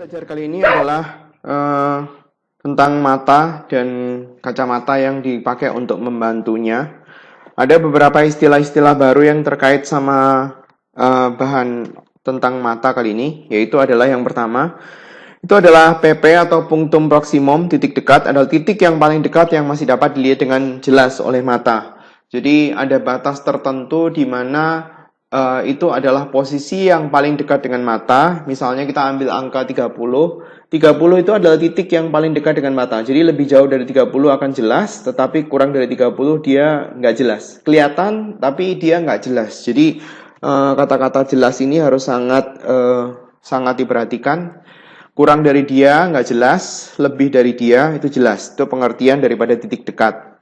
belajar kali ini adalah tentang mata dan kacamata yang dipakai untuk membantunya. Ada beberapa istilah-istilah baru yang terkait sama bahan tentang mata kali ini, yaitu adalah yang pertama, itu adalah PP atau punctum proximum, titik dekat, adalah titik yang paling dekat yang masih dapat dilihat dengan jelas oleh mata. Jadi ada batas tertentu di mana itu adalah posisi yang paling dekat dengan mata. Misalnya kita ambil angka 30. 30 itu adalah titik yang paling dekat dengan mata. Jadi lebih jauh dari 30 akan jelas, tetapi kurang dari 30 dia nggak jelas. Kelihatan, tapi dia nggak jelas. Jadi kata-kata jelas ini harus sangat diperhatikan. Kurang dari dia nggak jelas, lebih dari dia itu jelas. Itu pengertian daripada titik dekat.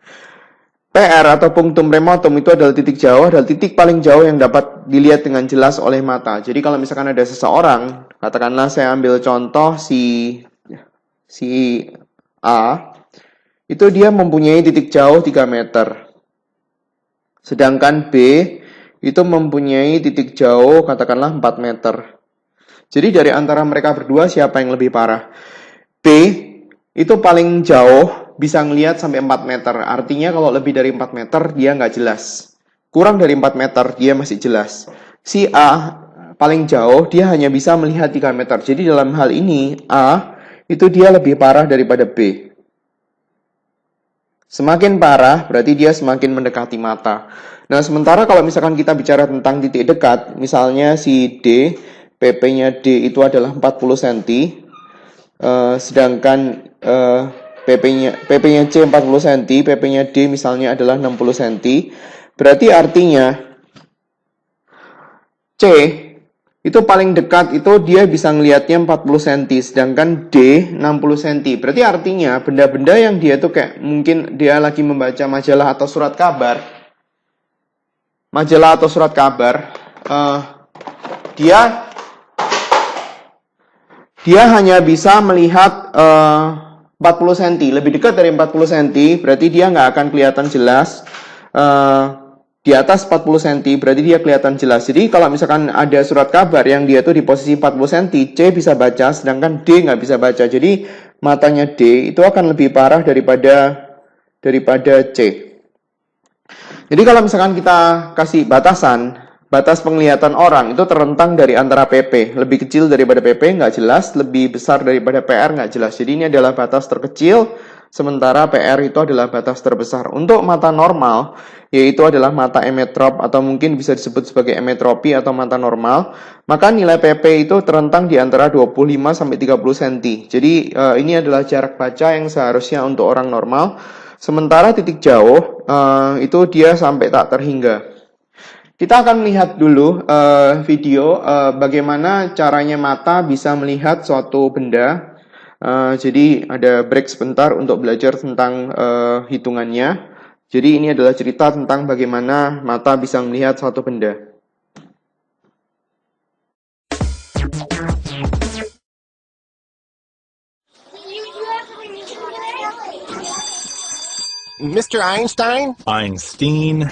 PR atau punctum remotum itu adalah titik jauh, adalah titik paling jauh yang dapat dilihat dengan jelas oleh mata. Jadi kalau misalkan ada seseorang, katakanlah saya ambil contoh si A, itu dia mempunyai titik jauh 3 meter. Sedangkan B itu mempunyai titik jauh katakanlah 4 meter. Jadi dari antara mereka berdua siapa yang lebih parah? B itu paling jauh, bisa ngelihat sampai 4 meter. Artinya kalau lebih dari 4 meter dia nggak jelas. Kurang dari 4 meter dia masih jelas. Si A paling jauh dia hanya bisa melihat 3 meter. Jadi dalam hal ini A itu dia lebih parah daripada B. Semakin parah berarti dia semakin mendekati mata. Nah sementara kalau misalkan kita bicara tentang titik dekat, misalnya si D, PP-nya D itu adalah 40 cm. Sedangkan PP-nya C 40 cm, PP-nya D misalnya adalah 60 cm. Berarti artinya C itu paling dekat itu dia bisa ngelihatnya 40 cm, sedangkan D 60 cm. Berarti artinya benda-benda yang dia tuh kayak mungkin dia lagi membaca majalah atau surat kabar. Dia hanya bisa melihat 40 cm, lebih dekat dari 40 cm, berarti dia nggak akan kelihatan jelas. Di atas 40 cm, berarti dia kelihatan jelas. Jadi kalau misalkan ada surat kabar yang dia tuh di posisi 40 cm, C bisa baca, sedangkan D nggak bisa baca. Jadi matanya D itu akan lebih parah daripada C. Jadi kalau misalkan kita kasih batas penglihatan orang itu terentang dari antara PP, lebih kecil daripada PP nggak jelas, lebih besar daripada PR nggak jelas. Jadi ini adalah batas terkecil, sementara PR itu adalah batas terbesar. Untuk mata normal, yaitu adalah mata emetrop atau mungkin bisa disebut sebagai emetropi atau mata normal, maka nilai PP itu terentang di antara 25 sampai 30 cm. Jadi ini adalah jarak baca yang seharusnya untuk orang normal. Sementara titik jauh itu dia sampai tak terhingga. Kita akan melihat dulu video bagaimana caranya mata bisa melihat suatu benda. Jadi ada break sebentar untuk belajar tentang hitungannya. Jadi ini adalah cerita tentang bagaimana mata bisa melihat suatu benda. Mr. Einstein? Einstein.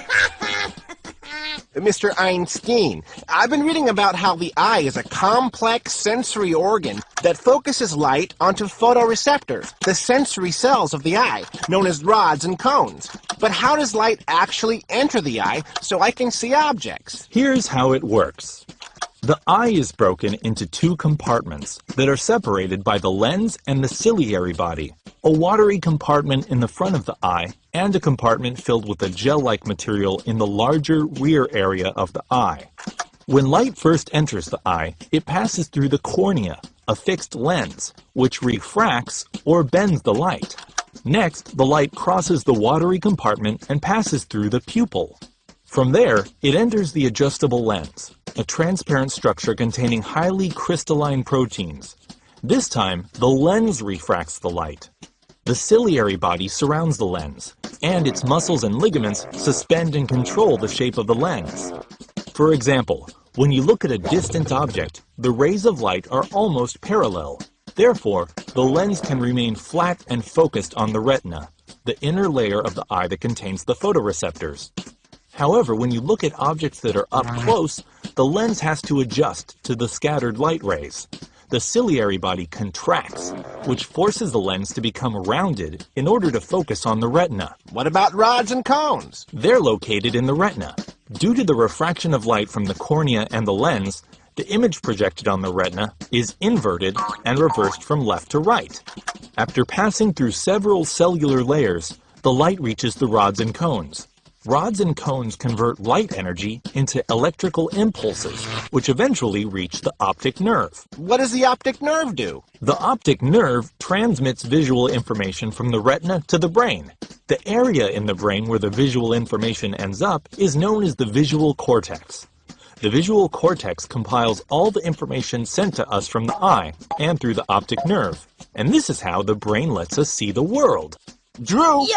Mr. Einstein, I've been reading about how the eye is a complex sensory organ that focuses light onto photoreceptors, the sensory cells of the eye, known as rods and cones. But how does light actually enter the eye so I can see objects? Here's how it works. The eye is broken into two compartments that are separated by the lens and the ciliary body, a watery compartment in the front of the eye, and a compartment filled with a gel-like material in the larger rear area of the eye. When light first enters the eye, it passes through the cornea, a fixed lens, which refracts or bends the light. Next, the light crosses the watery compartment and passes through the pupil. From there, it enters the adjustable lens, a transparent structure containing highly crystalline proteins. This time, the lens refracts the light. The ciliary body surrounds the lens, and its muscles and ligaments suspend and control the shape of the lens. For example, when you look at a distant object, the rays of light are almost parallel. Therefore, the lens can remain flat and focused on the retina, the inner layer of the eye that contains the photoreceptors. However, when you look at objects that are up close, the lens has to adjust to the scattered light rays. the ciliary body contracts, which forces the lens to become rounded in order to focus on the retina. What about rods and cones? They're located in the retina. Due to the refraction of light from the cornea and the lens, the image projected on the retina is inverted and reversed from left to right. After passing through several cellular layers, the light reaches the rods and cones. Rods and cones convert light energy into electrical impulses, which eventually reach the optic nerve. What does the optic nerve do? The optic nerve transmits visual information from the retina to the brain. The area in the brain where the visual information ends up is known as the visual cortex. The visual cortex compiles all the information sent to us from the eye and through the optic nerve. And this is how the brain lets us see the world. Drew!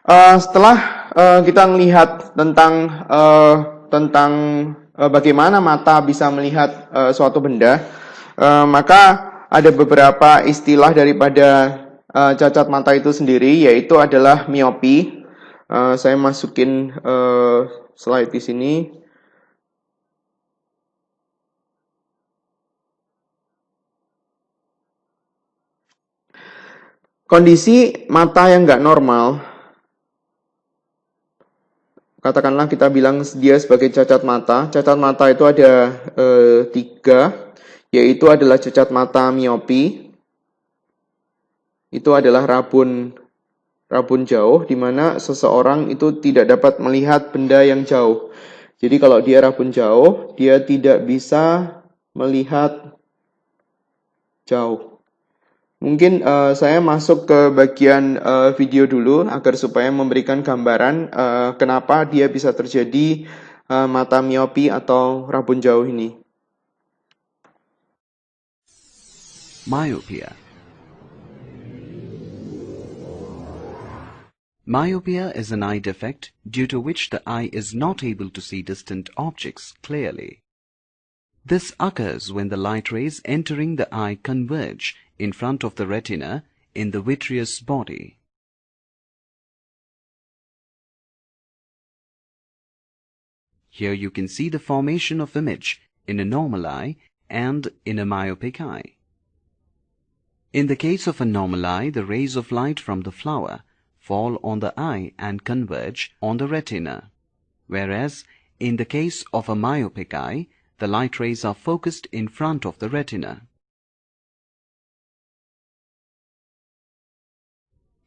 Setelah kita melihat tentang bagaimana mata bisa melihat suatu benda, maka ada beberapa istilah daripada cacat mata itu sendiri, yaitu adalah miopi. Saya masukin slide di sini. Kondisi mata yang nggak normal, katakanlah kita bilang dia sebagai cacat mata. Cacat mata itu ada 3, yaitu adalah cacat mata miopi. Itu adalah rabun jauh, di mana seseorang itu tidak dapat melihat benda yang jauh. Jadi kalau dia rabun jauh, dia tidak bisa melihat jauh. Mungkin saya masuk ke bagian video dulu agar supaya memberikan gambaran kenapa dia bisa terjadi mata miopi atau rabun jauh ini. Myopia. Myopia is an eye defect due to which the eye is not able to see distant objects clearly. This occurs when the light rays entering the eye converge in front of the retina in the vitreous body. Here you can see the formation of image in a normal eye and in a myopic eye. In the case of a normal eye, the rays of light from the flower fall on the eye and converge on the retina, whereas in the case of a myopic eye, the light rays are focused in front of the retina.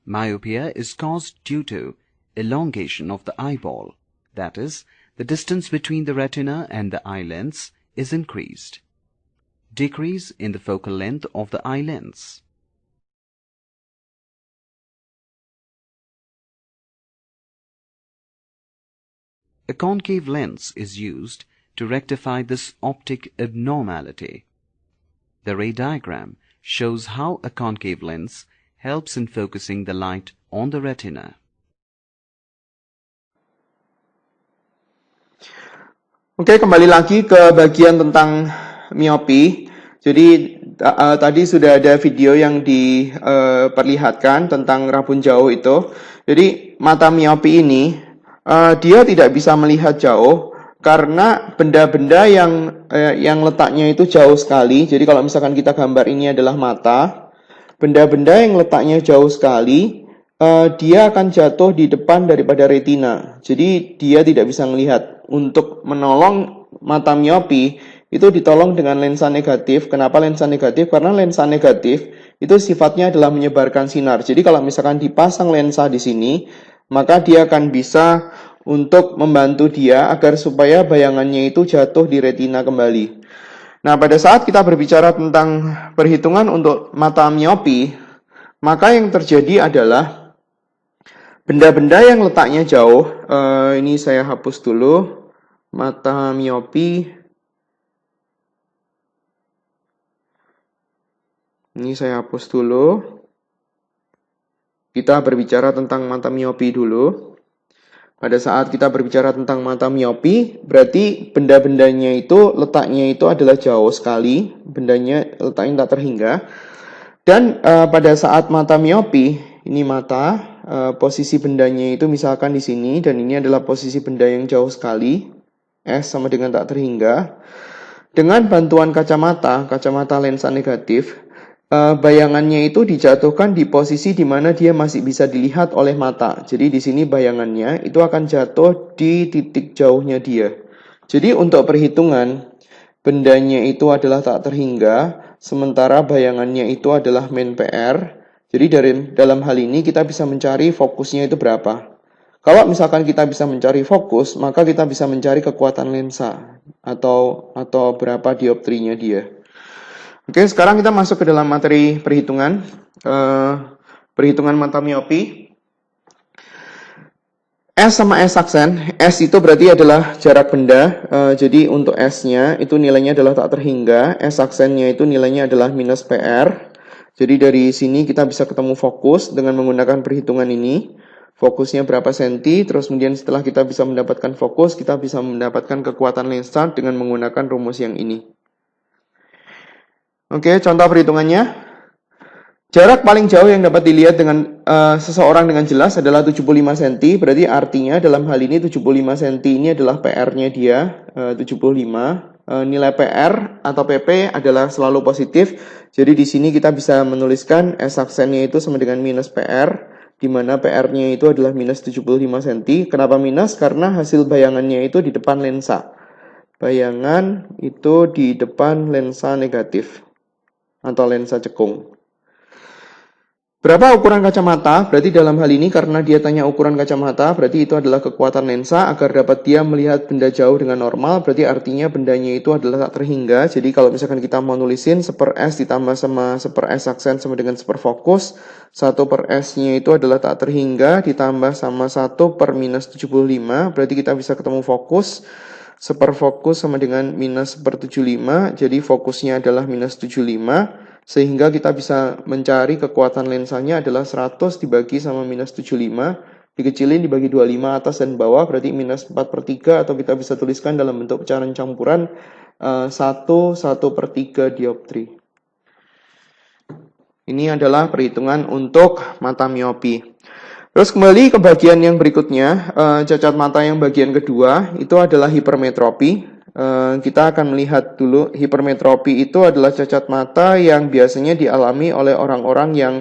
Myopia is caused due to elongation of the eyeball, that is, the distance between the retina and the eye lens is increased. Decrease in the focal length of the eye lens. A concave lens is used to rectify this optic abnormality. The ray diagram shows how a concave lens helps in focusing the light on the retina. Oke, kembali lagi ke bagian tentang miopi. Jadi tadi sudah ada video yang diperlihatkan tentang rabun jauh itu. Jadi mata miopi ini dia tidak bisa melihat jauh karena benda-benda yang letaknya itu jauh sekali. Jadi kalau misalkan kita gambar ini adalah mata, benda-benda yang letaknya jauh sekali, dia akan jatuh di depan daripada retina. Jadi dia tidak bisa melihat. Untuk menolong mata miopi, itu ditolong dengan lensa negatif. Kenapa lensa negatif? Karena lensa negatif itu sifatnya adalah menyebarkan sinar. Jadi kalau misalkan dipasang lensa di sini, maka dia akan bisa untuk membantu dia agar supaya bayangannya itu jatuh di retina kembali. Nah, pada saat kita berbicara tentang perhitungan untuk mata miopi, maka yang terjadi adalah benda-benda yang letaknya jauh, ini saya hapus dulu, mata miopi. Ini saya hapus dulu. Kita berbicara tentang mata miopi dulu. Pada saat kita berbicara tentang mata miopi, berarti benda-bendanya itu letaknya itu adalah jauh sekali, bendanya letaknya tak terhingga. Dan pada saat mata miopi ini mata, posisi bendanya itu misalkan di sini, dan ini adalah posisi benda yang jauh sekali, S sama dengan tak terhingga. Dengan bantuan kacamata lensa negatif, bayangannya itu dijatuhkan di posisi di mana dia masih bisa dilihat oleh mata. Jadi di sini bayangannya itu akan jatuh di titik jauhnya dia. Jadi untuk perhitungan, bendanya itu adalah tak terhingga, sementara bayangannya itu adalah main PR. Jadi dalam hal ini kita bisa mencari fokusnya itu berapa. Kalau misalkan kita bisa mencari fokus, maka kita bisa mencari kekuatan lensa atau berapa dioptrinya dia. Oke, sekarang kita masuk ke dalam materi perhitungan. Perhitungan mata miopi. S sama S aksen. S itu berarti adalah jarak benda. Jadi untuk S-nya itu nilainya adalah tak terhingga. S aksennya itu nilainya adalah minus PR. Jadi dari sini kita bisa ketemu fokus dengan menggunakan perhitungan ini. Fokusnya berapa senti, terus kemudian setelah kita bisa mendapatkan fokus, kita bisa mendapatkan kekuatan lensa dengan menggunakan rumus yang ini. Oke, contoh perhitungannya. Jarak paling jauh yang dapat dilihat dengan seseorang dengan jelas adalah 75 cm, berarti artinya dalam hal ini 75 cm ini adalah PR-nya dia, 75. Nilai PR atau PP adalah selalu positif, jadi di sini kita bisa menuliskan S aksennya itu sama dengan minus PR, di mana PR-nya itu adalah minus 75 cm. Kenapa minus? Karena hasil bayangannya itu di depan lensa. Bayangan itu di depan lensa negatif atau lensa cekung. Berapa ukuran kacamata? Berarti dalam hal ini karena dia tanya ukuran kacamata, berarti itu adalah kekuatan lensa agar dapat dia melihat benda jauh dengan normal, berarti artinya bendanya itu adalah tak terhingga. Jadi kalau misalkan kita mau nulisin 1/S ditambah sama 1/S aksen sama dengan 1/fokus, 1/S-nya itu adalah tak terhingga ditambah sama 1/-75, berarti kita bisa ketemu fokus. 1/fokus sama dengan minus 1/75, jadi fokusnya adalah minus 75. Sehingga kita bisa mencari kekuatan lensanya adalah 100 dibagi sama minus 75, dikecilin dibagi 25 atas dan bawah, berarti minus 4/3, atau kita bisa tuliskan dalam bentuk pecahan campuran 1/3 dioptri. Ini adalah perhitungan untuk mata miopi. Terus kembali ke bagian yang berikutnya, cacat mata yang bagian kedua, itu adalah hipermetropi. Kita akan melihat dulu, hipermetropi itu adalah cacat mata yang biasanya dialami oleh orang-orang yang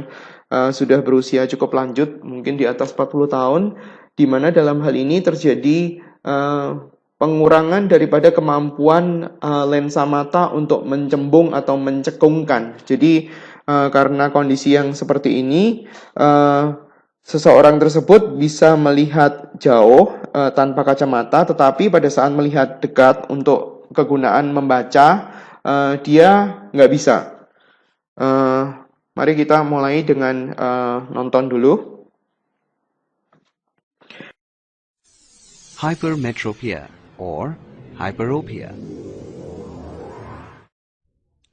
sudah berusia cukup lanjut, mungkin di atas 40 tahun, di mana dalam hal ini terjadi pengurangan daripada kemampuan lensa mata untuk mencembung atau mencekungkan. Jadi karena kondisi yang seperti ini, seseorang tersebut bisa melihat jauh tanpa kacamata, tetapi pada saat melihat dekat untuk kegunaan membaca, dia nggak bisa. Mari kita mulai dengan nonton dulu. Hypermetropia or hyperopia.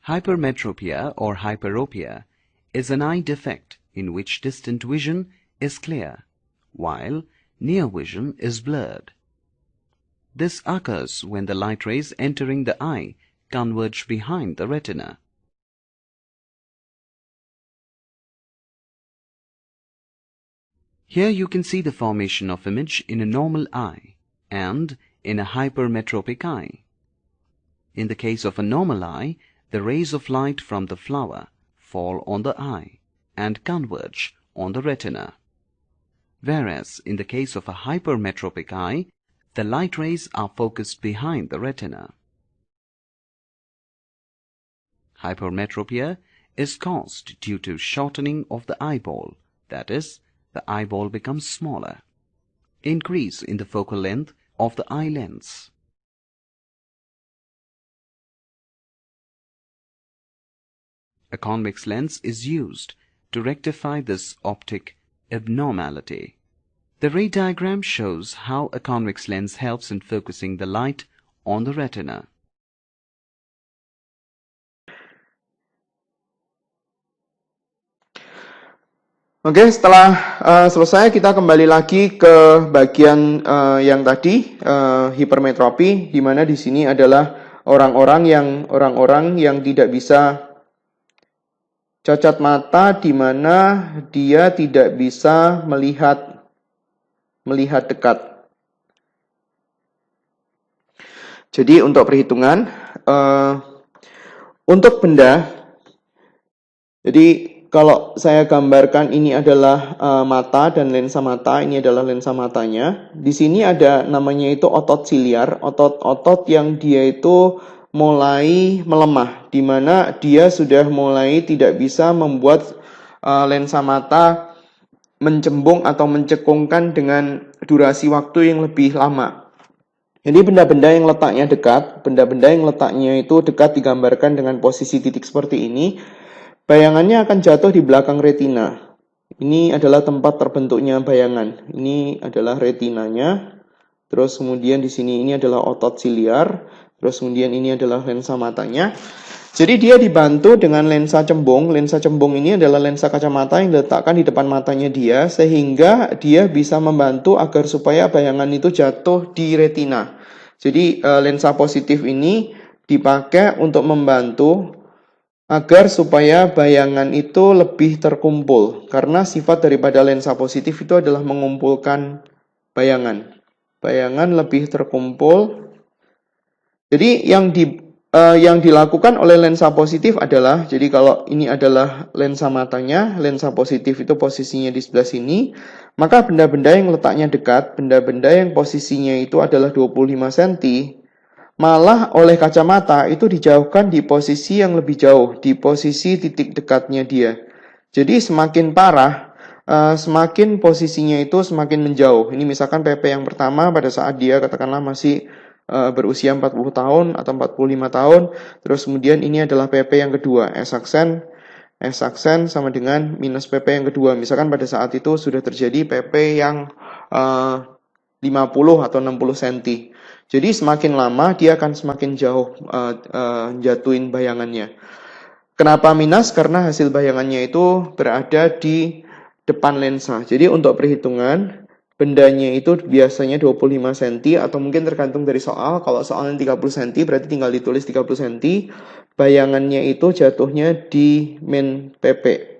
Hypermetropia or hyperopia is an eye defect in which distant vision is clear, while near vision is blurred. This occurs when the light rays entering the eye converge behind the retina. Here you can see the formation of image in a normal eye and in a hypermetropic eye. In the case of a normal eye, the rays of light from the flower fall on the eye and converge on the retina. Whereas in the case of a hypermetropic eye, the light rays are focused behind the retina. Hypermetropia is caused due to shortening of the eyeball, that is, the eyeball becomes smaller, increase in the focal length of the eye lens. A convex lens is used to rectify this optic abnormality. The ray diagram shows how a convex lens helps in focusing the light on the retina. Oke, setelah selesai kita kembali lagi ke bagian yang tadi, hipermetropi, di mana di sini adalah orang-orang yang tidak bisa cacat mata di mana dia tidak bisa melihat dekat. Jadi untuk perhitungan, untuk benda, jadi kalau saya gambarkan ini adalah mata dan lensa mata, ini adalah lensa matanya. Di sini ada namanya itu otot siliar, otot-otot yang dia itu mulai melemah, di mana dia sudah mulai tidak bisa membuat lensa mata mencembung atau mencekungkan dengan durasi waktu yang lebih lama. Jadi benda-benda yang letaknya dekat, benda-benda yang letaknya itu dekat digambarkan dengan posisi titik seperti ini, bayangannya akan jatuh di belakang retina. Ini adalah tempat terbentuknya bayangan. Ini adalah retinanya. Terus kemudian di sini ini adalah otot siliar. Terus kemudian ini adalah lensa matanya. Jadi dia dibantu dengan lensa cembung. Lensa cembung ini adalah lensa kacamata yang diletakkan di depan matanya dia, sehingga dia bisa membantu agar supaya bayangan itu jatuh di retina. Jadi lensa positif ini dipakai untuk membantu agar supaya bayangan itu lebih terkumpul. Karena sifat daripada lensa positif itu adalah mengumpulkan bayangan. Bayangan lebih terkumpul. Jadi yang dilakukan oleh lensa positif adalah, jadi kalau ini adalah lensa matanya, lensa positif itu posisinya di sebelah sini, maka benda-benda yang letaknya dekat, benda-benda yang posisinya itu adalah 25 cm, malah oleh kacamata itu dijauhkan di posisi yang lebih jauh, di posisi titik dekatnya dia. Jadi semakin parah, semakin posisinya itu semakin menjauh. Ini misalkan PP yang pertama pada saat dia katakanlah masih berusia 40 tahun atau 45 tahun. Terus kemudian ini adalah PP yang kedua, S-aksen sama dengan minus PP yang kedua. Misalkan pada saat itu sudah terjadi PP yang 50 atau 60 cm. Jadi semakin lama dia akan semakin jauh jatuhin bayangannya. Kenapa minus? Karena hasil bayangannya itu berada di depan lensa. Jadi untuk perhitungan, bendanya itu biasanya 25 cm atau mungkin tergantung dari soal. Kalau soalnya 30 cm berarti tinggal ditulis 30 cm. Bayangannya itu jatuhnya di min PP.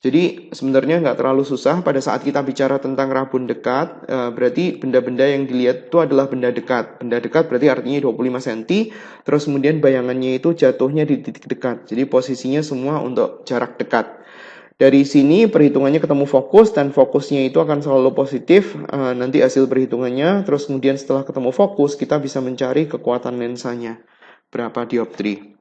Jadi sebenarnya nggak terlalu susah pada saat kita bicara tentang rabun dekat. Berarti benda-benda yang dilihat itu adalah benda dekat. Benda dekat berarti artinya 25 cm. Terus kemudian bayangannya itu jatuhnya di titik dekat. Jadi posisinya semua untuk jarak dekat. Dari sini perhitungannya ketemu fokus dan fokusnya itu akan selalu positif. Nanti hasil perhitungannya, terus kemudian setelah ketemu fokus kita bisa mencari kekuatan lensanya berapa dioptri.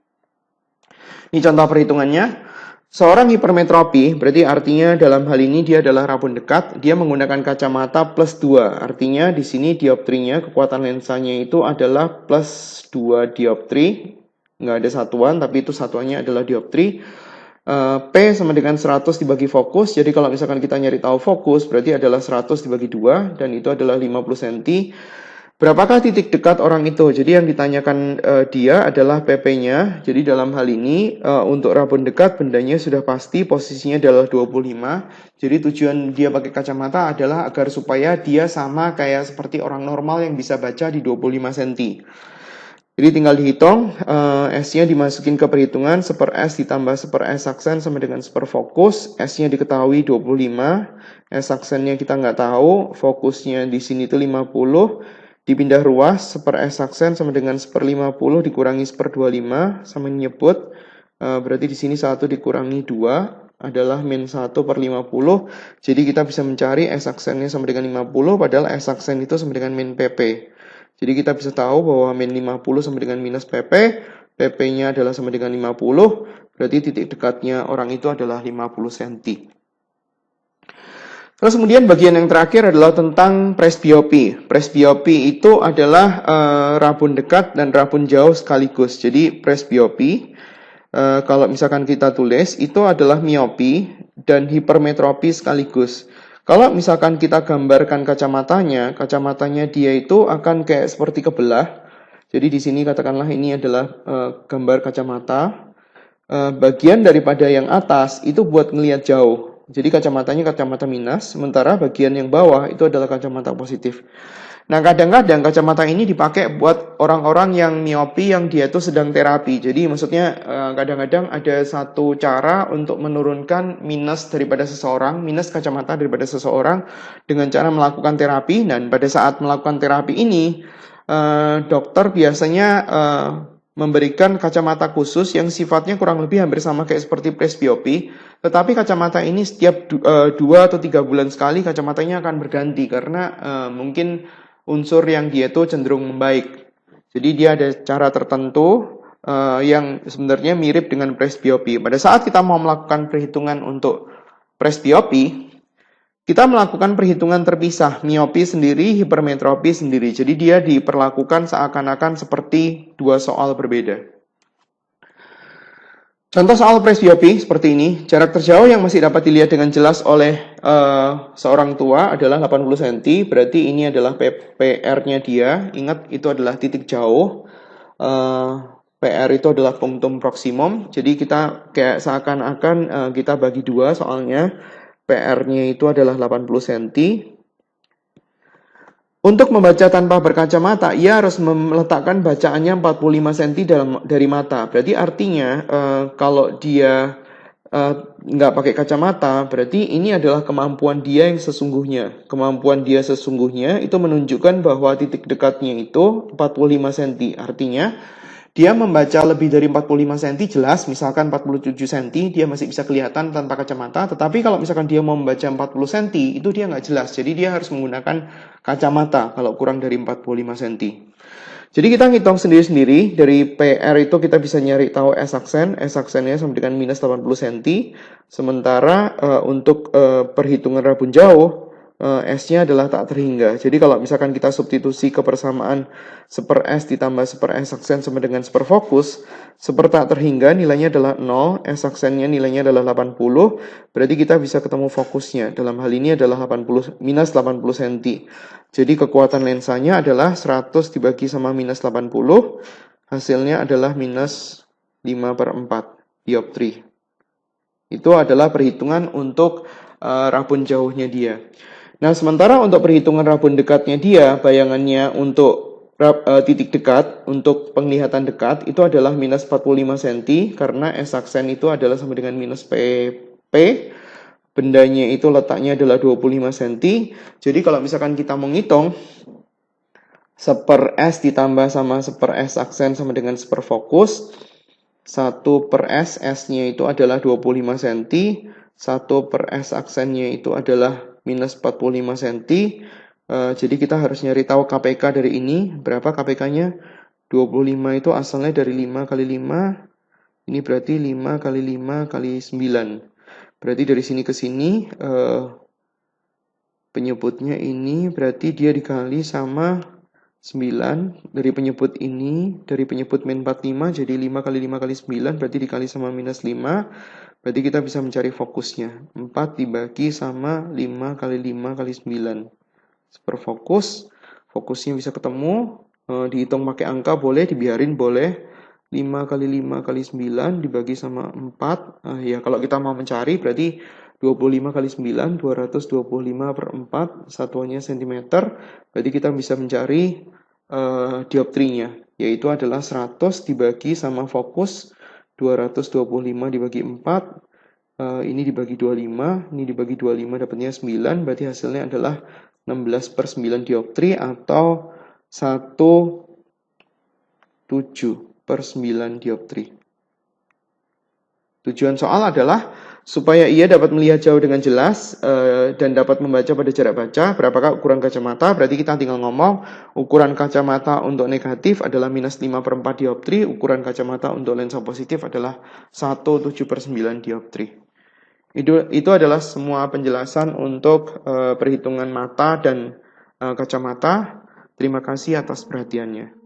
Ini contoh perhitungannya. Seorang hipermetropi berarti artinya dalam hal ini dia adalah rabun dekat. Dia menggunakan kacamata plus 2. Artinya di sini dioptrinya kekuatan lensanya itu adalah plus 2 dioptri. Nggak ada satuan tapi itu satuannya adalah dioptri. P sama dengan 100 dibagi fokus. Jadi kalau misalkan kita nyari tahu fokus berarti adalah 100 dibagi 2 dan itu adalah 50 cm. Berapakah titik dekat orang itu? Jadi yang ditanyakan dia adalah PP-nya. Jadi dalam hal ini untuk rabun dekat bendanya sudah pasti posisinya adalah 25. Jadi tujuan dia pakai kacamata adalah agar supaya dia sama kayak seperti orang normal yang bisa baca di 25 cm. Jadi tinggal dihitung, S-nya dimasukin ke perhitungan, 1/S ditambah 1/S aksen sama dengan 1/4 fokus, S-nya diketahui 25, S aksennya kita nggak tahu, fokusnya di sini itu 50, dipindah ruas, 1/S aksen sama dengan 1/50 dikurangi 1/25, sama nyebut, berarti di sini 1 dikurangi 2, adalah min 1/50, jadi kita bisa mencari S aksennya sama dengan 50, padahal S aksen itu sama dengan min PP. Jadi kita bisa tahu bahwa min 50 sama dengan minus PP, PP-nya adalah sama dengan 50, berarti titik dekatnya orang itu adalah 50 cm. Terus kemudian bagian yang terakhir adalah tentang presbiopi. Presbiopi itu adalah rabun dekat dan rabun jauh sekaligus. Jadi presbiopi, kalau misalkan kita tulis, itu adalah miopi dan hipermetropi sekaligus. Kalau misalkan kita gambarkan kacamatanya dia itu akan kayak seperti kebelah. Jadi di sini katakanlah ini adalah gambar kacamata. Bagian daripada yang atas itu buat ngelihat jauh. Jadi kacamatanya kacamata minus, sementara bagian yang bawah itu adalah kacamata positif. Nah, kadang-kadang kacamata ini dipakai buat orang-orang yang miopi yang dia itu sedang terapi. Jadi maksudnya kadang-kadang ada satu cara untuk menurunkan minus daripada seseorang, minus kacamata daripada seseorang dengan cara melakukan terapi. Dan pada saat melakukan terapi ini, dokter biasanya memberikan kacamata khusus yang sifatnya kurang lebih hampir sama kayak seperti presbiopi. Tetapi kacamata ini setiap 2 atau 3 bulan sekali kacamatanya akan berganti karena mungkin unsur yang dia itu cenderung membaik. Jadi dia ada cara tertentu yang sebenarnya mirip dengan presbiopi. Pada saat kita mau melakukan perhitungan untuk presbiopi, kita melakukan perhitungan terpisah, miopi sendiri, hipermetropi sendiri. Jadi dia diperlakukan seakan-akan seperti 2 soal berbeda. Contoh soal presbiopi seperti ini, jarak terjauh yang masih dapat dilihat dengan jelas oleh seorang tua adalah 80 cm, berarti ini adalah PR-nya dia. Ingat, itu adalah titik jauh. PR itu adalah punctum proximum, jadi kita kayak seakan-akan kita bagi 2 soalnya. PR-nya itu adalah 80 cm. Untuk membaca tanpa berkacamata, ia harus meletakkan bacaannya 45 cm dari mata. Berarti artinya kalau dia nggak pakai kacamata, berarti ini adalah kemampuan dia yang sesungguhnya. Kemampuan dia sesungguhnya itu menunjukkan bahwa titik dekatnya itu 45 cm. Artinya dia membaca lebih dari 45 cm jelas, misalkan 47 cm, dia masih bisa kelihatan tanpa kacamata. Tetapi kalau misalkan dia mau membaca 40 cm, itu dia nggak jelas. Jadi dia harus menggunakan kacamata kalau kurang dari 45 cm. Jadi kita ngitung sendiri-sendiri, dari PR itu kita bisa nyari tahu S-aksen. S-aksennya sama dengan minus 80 cm. Sementara untuk perhitungan rabun jauh, S-nya adalah tak terhingga. Jadi kalau misalkan kita substitusi kebersamaan 1/S ditambah 1/S aksen sama dengan 1/fokus, 1 tak terhingga nilainya adalah 0, S aksennya nilainya adalah 80, berarti kita bisa ketemu fokusnya. Dalam hal ini adalah minus 80 cm. Jadi kekuatan lensanya adalah 100 dibagi sama minus 80, hasilnya adalah minus 5/4 dioptri. Itu adalah perhitungan untuk rabun jauhnya dia. Nah, sementara untuk perhitungan rabun dekatnya dia, bayangannya untuk titik dekat, untuk penglihatan dekat, itu adalah minus 45 cm, karena S-aksen itu adalah sama dengan minus PP, bendanya itu letaknya adalah 25 cm, jadi kalau misalkan kita menghitung, 1/S ditambah sama 1/S aksen sama dengan 1/fokus, 1/S, S-nya itu adalah 25 cm, 1/S aksennya itu adalah minus 45 cm. Jadi kita harus nyari tahu KPK dari ini. Berapa KPK-nya? 25 itu asalnya dari 5 kali 5. Ini berarti 5 kali 5 kali 9. Berarti dari sini ke sini penyebutnya ini berarti dia dikali sama 9. Dari penyebut ini, dari penyebut min 45, jadi 5 kali 5 kali 9 berarti dikali sama minus 5. Berarti kita bisa mencari fokusnya. 4 dibagi sama 5 kali 5 kali 9. Fokus. Fokusnya bisa ketemu. Dihitung pakai angka boleh, dibiarin boleh. 5 kali 5 kali 9 dibagi sama 4. Ya kalau kita mau mencari berarti 25 kali 9, 225/4. Satuannya cm. Berarti kita bisa mencari dioptrinya. Yaitu adalah 100 dibagi sama fokus. 225 dibagi 4, ini dibagi 25, ini dibagi 25 dapatnya 9, berarti hasilnya adalah 16/9 dioptri atau 1/7/9 dioptri. Tujuan soal adalah supaya ia dapat melihat jauh dengan jelas dan dapat membaca pada jarak baca. Berapakah ukuran kacamata? Berarti kita tinggal ngomong ukuran kacamata untuk negatif adalah minus 5/4 dioptri, ukuran kacamata untuk lensa positif adalah 1/7/9 dioptri. Itu adalah semua penjelasan untuk perhitungan mata dan kacamata. Terima kasih atas perhatiannya.